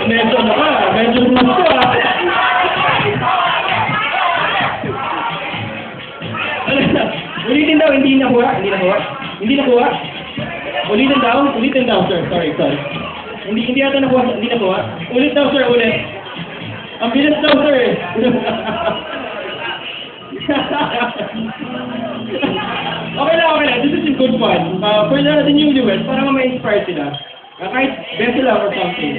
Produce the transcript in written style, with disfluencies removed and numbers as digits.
Medyo ano ka, medyo rules ka. Ulitin daw, hindi nakuha. Ulitin daw, sir. Sorry. Hindi yata nakuha, hindi nakuha. Ulit daw, sir, ulit. Ang bilis daw, sir. Okay lang. This is good fun. For the newlyweds, para ma-inspire sila. Kahit best lang or something.